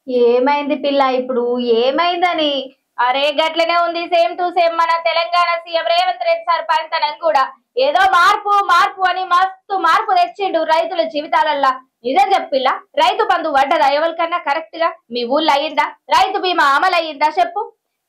ఏమైంది పిల్ల ఇప్పుడు? ఏమైందని? అరే గట్లనే ఉంది సేమ్ టు సేమ్ మన తెలంగాణ సీఎం రేవంత్ రెడ్డి సార్ పనితనం కూడా. ఏదో మార్పు మార్పు అని మస్తు మార్పు తెచ్చిండు రైతుల జీవితాలల్లా. నిజం చెప్పిల్లా, రైతు బంధు పడ్డదా ఎవరికన్నా కరెక్ట్ గా? మీ ఊళ్ళో అయ్యిందా? రైతు బీమా అమలు అయ్యిందా చెప్పు?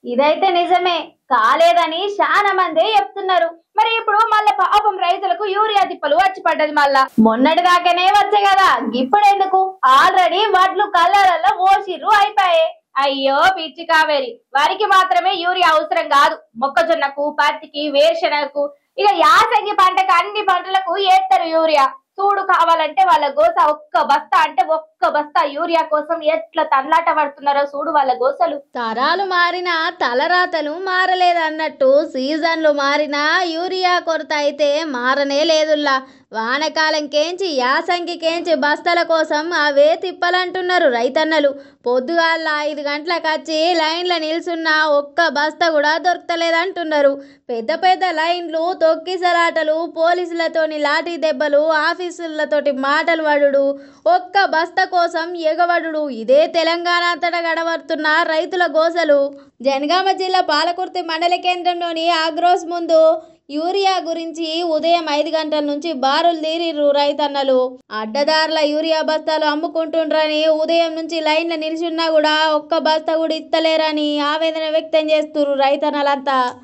ఇదైతే నిజమే, కాలేదని చాలా మందే చెప్తున్నారు. మరి ఇప్పుడు మళ్ళీ పాపం రైతులకు యూరియా తిప్పలు వచ్చి పడ్డది మళ్ళా. మొన్నటి దాకానే వచ్చే కదా, ఇప్పుడెందుకు? ఆల్రెడీ వడ్లు కళ్ళలలో ఓసిర్రు అయిపోయాయి. అయ్యో పిచ్చి కావేరి, వరికి మాత్రమే యూరియా అవసరం కాదు, మొక్కజొన్నకు, పత్తికి, వేరుశనగకు, ఇక యాసంగి పంటకు అన్ని పంటలకు ఏత్తరు యూరియా. చూడు, కావాలంటే వాళ్ళ గోస ఒక్క బస్తా అంటే ఒక్క బస్తా యూరియా కోసం ఎట్లా తన్లాట పడుతున్నారో చూడు వాళ్ళ గోసలు. తరాలు మారినా తలరాతలు మారలేదన్నట్టు సీజన్లు మారినా యూరియా కొరత అయితే మారనే లేదుల్లా. వానకాలం కేంచి యాసంగి కేంచి బస్తాల కోసం అవే తిప్పలంటున్నారు రైతన్నలు. పొద్దుగాల 5 గంటలకు వచ్చి లైన్ల నిల్చున్న ఒక్క బస్తా కూడా దొరకలేదంటున్నారు. పెద్ద పెద్ద లైన్లు, తొక్కిసలాటలు, పోలీసులతోని లాఠీ దెబ్బలు, ఆఫీసులతోటి మాటలు పడుడు, ఒక్క బస్తా కోసం ఎగవడుడు, ఇదే తెలంగాణ అంతటా గడవడుతున్న రైతుల గోసలు. జనగామ జిల్లా పాలకుర్తి మండల కేంద్రంలోని ఆగ్రోస్ ముందు యూరియా గురించి ఉదయం 5 గంటల నుంచి బారులు తీరిర్రు రైతన్నలు. అడ్డదారుల యూరియా బస్తాలు అమ్ముకుంటుండ్రని ఉదయం నుంచి లైన్ల నిలిచున్నా కూడా ఒక్క బస్తా కూడా ఇస్తలేరని ఆవేదన వ్యక్తం చేస్తున్నారు రైతన్నలంతా.